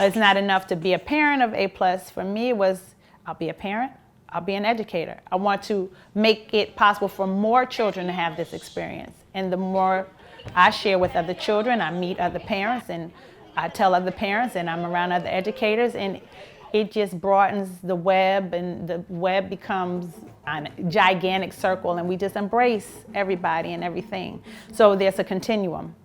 It's not enough to be a parent of A+. For me, it was, I'll be a parent, I'll be an educator. I want to make it possible for more children to have this experience. And the more I share with other children, I meet other parents, and I tell other parents, and I'm around other educators, and it just broadens the web, and the web becomes a gigantic circle, and we just embrace everybody and everything. So there's a continuum.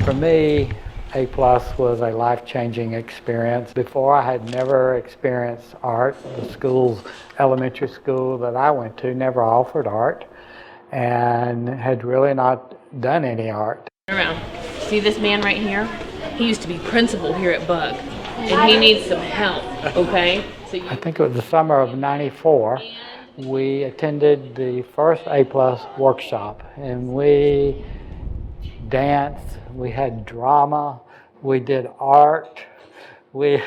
For me, A+ was a life-changing experience. Before, I had never experienced art. The elementary school that I went to never offered art and had really not done any art. Around. See this man right here? He used to be principal here at Bug, and he needs some help, okay? I think it was the summer of '94. We attended the first A+ workshop, and we danced, we had drama, we did art, we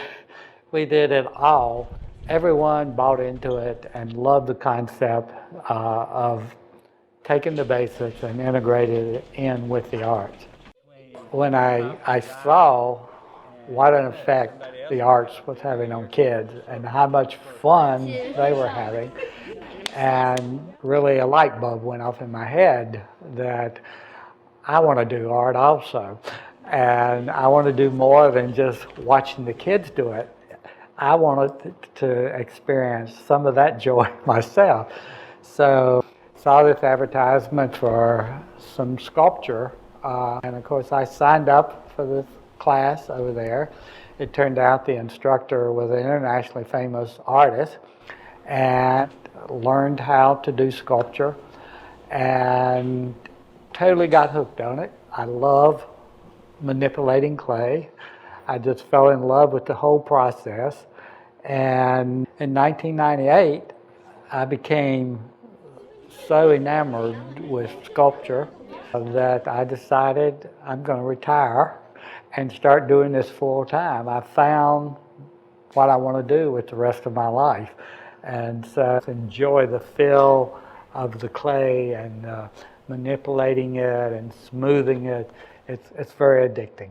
did it all. Everyone bought into it and loved the concept of taking the basics and integrated it in with the arts. When I saw what an effect the arts was having on kids and how much fun they were having, and really a light bulb went off in my head that I want to do art also, and I want to do more than just watching the kids do it. I wanted to experience some of that joy myself. So saw this advertisement for some sculpture, and of course I signed up for this class over there. It turned out the instructor was an internationally famous artist, and learned how to do sculpture, and totally got hooked on it. I love manipulating clay. I just fell in love with the whole process. And in 1998, I became so enamored with sculpture that I decided I'm going to retire and start doing this full time. I found what I want to do with the rest of my life. And so enjoy the feel of the clay and manipulating it and smoothing it. It's very addicting.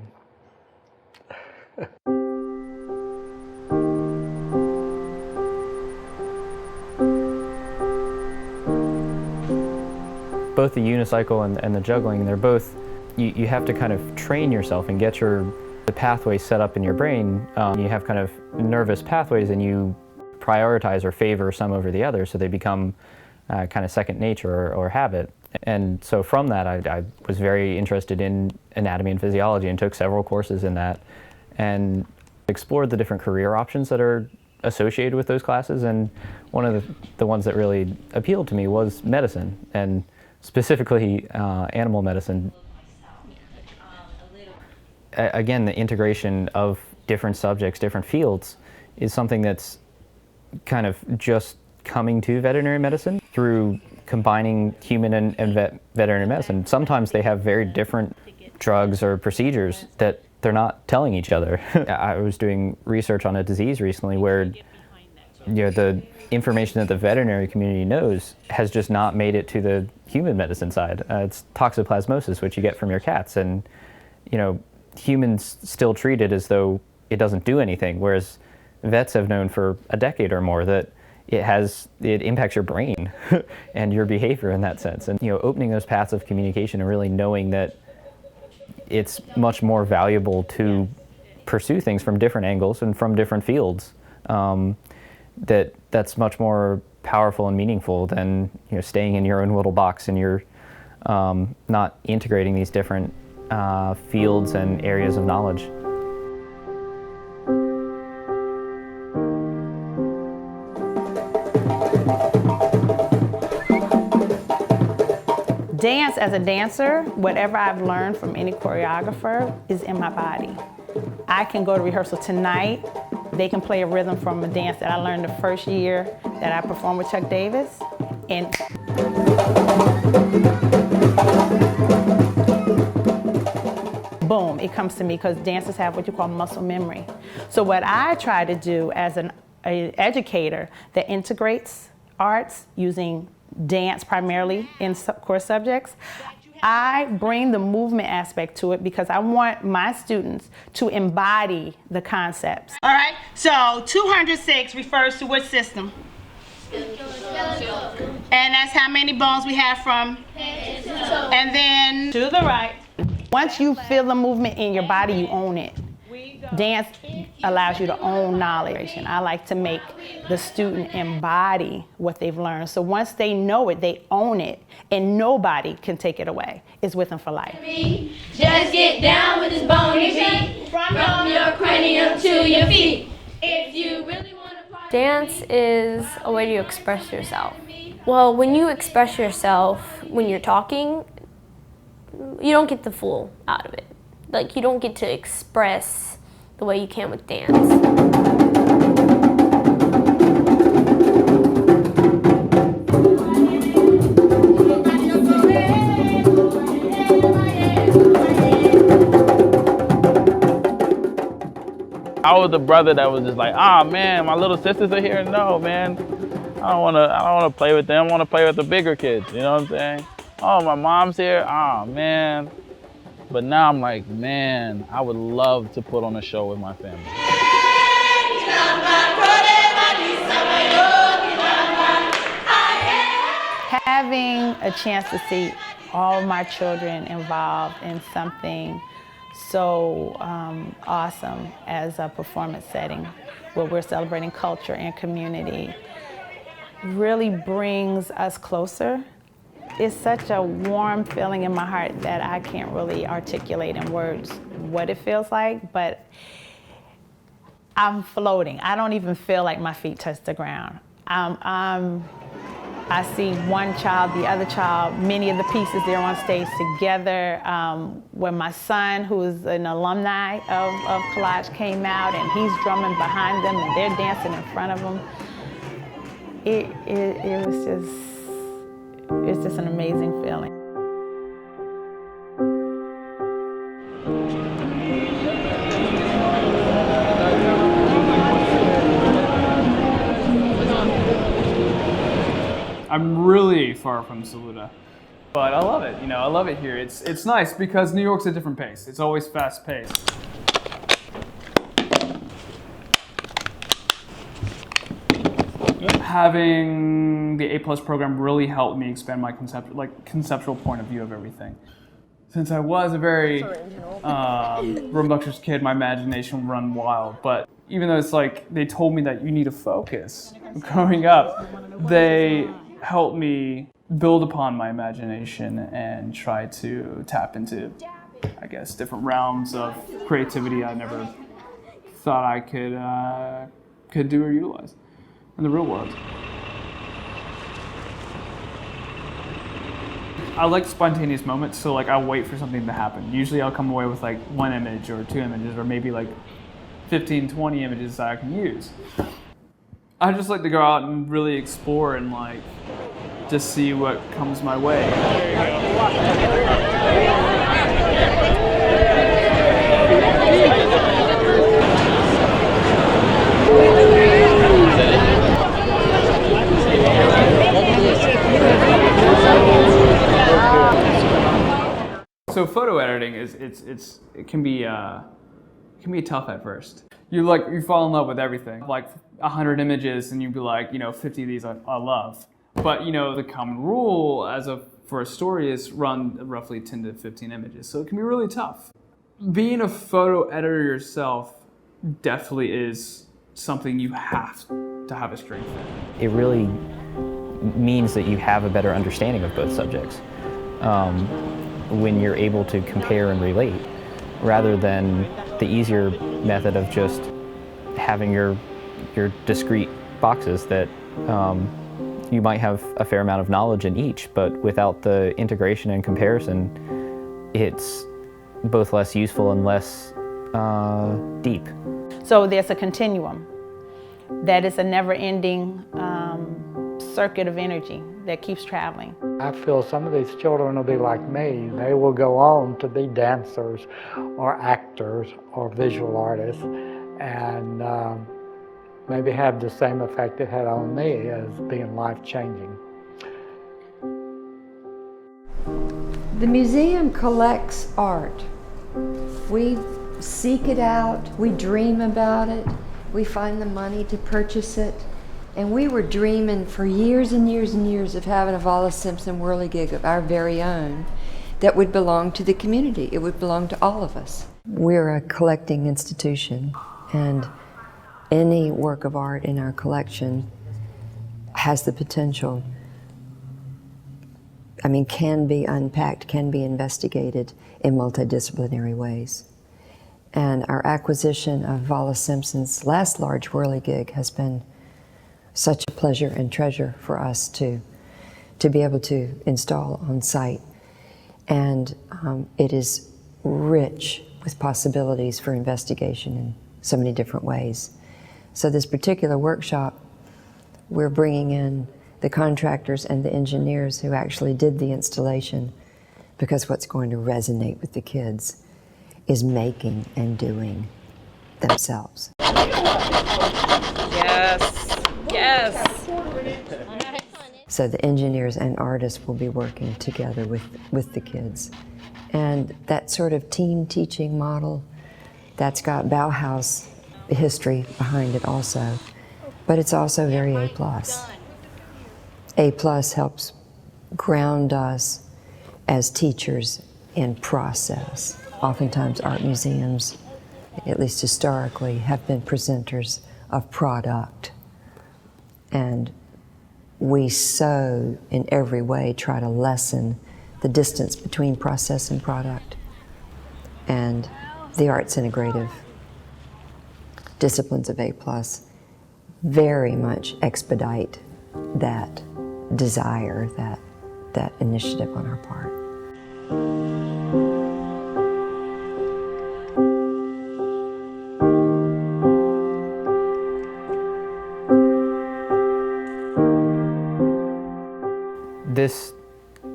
Both the unicycle and the juggling, they're both, you have to kind of train yourself and get the pathways set up in your brain. You have kind of nervous pathways, and you prioritize or favor some over the other, so they become kind of second nature or habit. And so from that, I was very interested in anatomy and physiology and took several courses in that and explored the different career options that are associated with those classes. And one of the ones that really appealed to me was medicine, and specifically animal medicine. Again, the integration of different subjects, different fields, is something that's kind of just coming to veterinary medicine through combining human and veterinary medicine. Sometimes they have very different drugs or procedures that they're not telling each other. I was doing research on a disease recently where the information that the veterinary community knows has just not made it to the human medicine side. It's toxoplasmosis, which you get from your cats, and humans still treat it as though it doesn't do anything, whereas vets have known for a decade or more that it impacts your brain and your behavior in that sense. And opening those paths of communication and really knowing that it's much more valuable to pursue things from different angles and from different fields. That's much more powerful and meaningful than staying in your own little box and you're not integrating these different fields and areas of knowledge. Dance, as a dancer, whatever I've learned from any choreographer is in my body. I can go to rehearsal tonight. They can play a rhythm from a dance that I learned the first year that I performed with Chuck Davis. And boom, it comes to me because dancers have what you call muscle memory. So what I try to do as an educator that integrates arts using dance primarily in core subjects, I bring the movement aspect to it because I want my students to embody the concepts. All right, so 206 refers to which system? And that's how many bones we have from? And then to the right. Once you feel the movement in your body, you own it. Dance allows you to own knowledge, and I like to make the student embody what they've learned. So once they know it, they own it, and nobody can take it away. It's with them for life. Just get down with this bony beat, from your cranium to your feet. If you really want to dance is a way to express yourself. Well, when you express yourself when you're talking, you don't get the full out of it. Like, you don't get to express the way you can with dance. I was the brother that was just like, man, my little sisters are here. No, man, I don't wanna play with them. I wanna play with the bigger kids, you know what I'm saying? Oh, my mom's here, man. But now I'm like, man, I would love to put on a show with my family. Having a chance to see all of my children involved in something so awesome as a performance setting where we're celebrating culture and community really brings us closer. It's such a warm feeling in my heart that I can't really articulate in words what it feels like, but I'm floating. I don't even feel like my feet touch the ground. I see one child, the other child, many of the pieces they're on stage together. When my son, who is an alumni of Collage, came out and he's drumming behind them and they're dancing in front of them, it's just an amazing feeling. I'm really far from Saluda, but I love it. I love it here. It's nice because New York's a different pace. It's always fast paced. Having the A+ program really helped me expand my conceptual point of view of everything. Since I was a very rambunctious kid, my imagination would run wild. But even though it's like they told me that you need to focus growing up, they helped me build upon my imagination and try to tap into, I guess, different realms of creativity I never thought I could do or utilize in the real world. I like spontaneous moments, so I'll wait for something to happen. Usually I'll come away with one image or two images or maybe 15, 20 images that I can use. I just like to go out and really explore and just see what comes my way. So photo editing it can be tough at first. you fall in love with everything. Like 100 images and you'd be like, 50 of these I love. But the common rule for a story is run roughly 10 to 15 images. So it can be really tough. Being a photo editor yourself definitely is something you have to have a strength in. It really means that you have a better understanding of both subjects when you're able to compare and relate, rather than the easier method of just having your discrete boxes that you might have a fair amount of knowledge in each, but without the integration and comparison, it's both less useful and less deep. So there's a continuum. That is a never-ending circuit of energy that keeps traveling. I feel some of these children will be like me. They will go on to be dancers or actors or visual artists, and maybe have the same effect it had on me as being life-changing. The museum collects art. We seek it out, we dream about it, we find the money to purchase it, and we were dreaming for years and years and years of having a Wallace Simpson whirligig of our very own that would belong to the community. It would belong to all of us. We're a collecting institution, and any work of art in our collection has the potential, can be unpacked, can be investigated in multidisciplinary ways. And our acquisition of Wallace Simpson's last large whirligig has been such a pleasure and treasure for us to be able to install on site. And it is rich with possibilities for investigation in so many different ways. So this particular workshop, we're bringing in the contractors and the engineers who actually did the installation, because what's going to resonate with the kids is making and doing themselves. Yes. Yes. So the engineers and artists will be working together with the kids. And that sort of team teaching model, that's got Bauhaus history behind it also, but it's also very A+. A+ helps ground us as teachers in process. Oftentimes art museums, at least historically, have been presenters of product. And we so, in every way, try to lessen the distance between process and product. And the arts integrative disciplines of A+ very much expedite that desire, that initiative on our part. This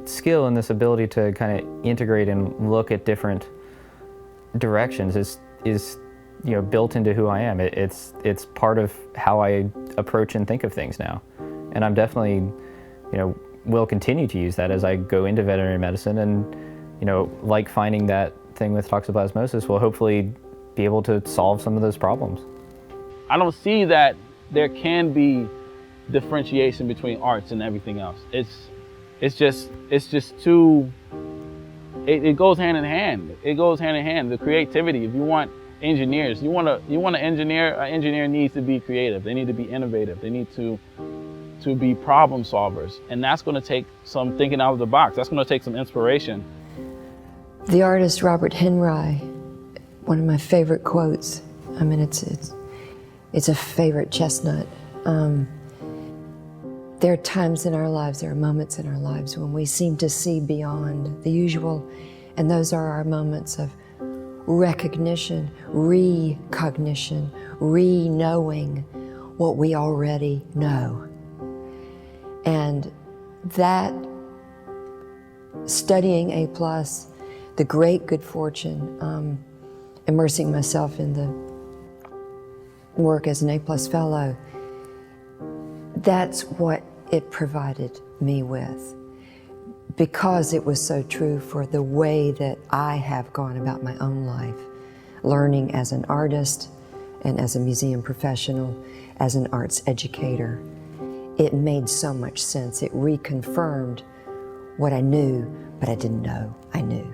skill and this ability to kind of integrate and look at different directions is built into who I am. It's part of how I approach and think of things now. And I'm definitely, will continue to use that as I go into veterinary medicine, and, like finding that thing with toxoplasmosis, will hopefully be able to solve some of those problems. I don't see that there can be differentiation between arts and everything else. It's just too, it goes hand in hand. It goes hand in hand. The creativity, if you want engineers, you want to engineer, an engineer needs to be creative. They need to be innovative. They need to be problem solvers. And that's going to take some thinking out of the box. That's going to take some inspiration. The artist Robert Henry, one of my favorite quotes, it's a favorite chestnut. There are times in our lives, there are moments in our lives when we seem to see beyond the usual, and those are our moments of recognition, recognition, re-knowing what we already know. And that, studying A+, the great good fortune, immersing myself in the work as an A+ fellow, that's what it provided me with, because it was so true for the way that I have gone about my own life, learning as an artist and as a museum professional, as an arts educator. It made so much sense. It reconfirmed what I knew, but I didn't know I knew.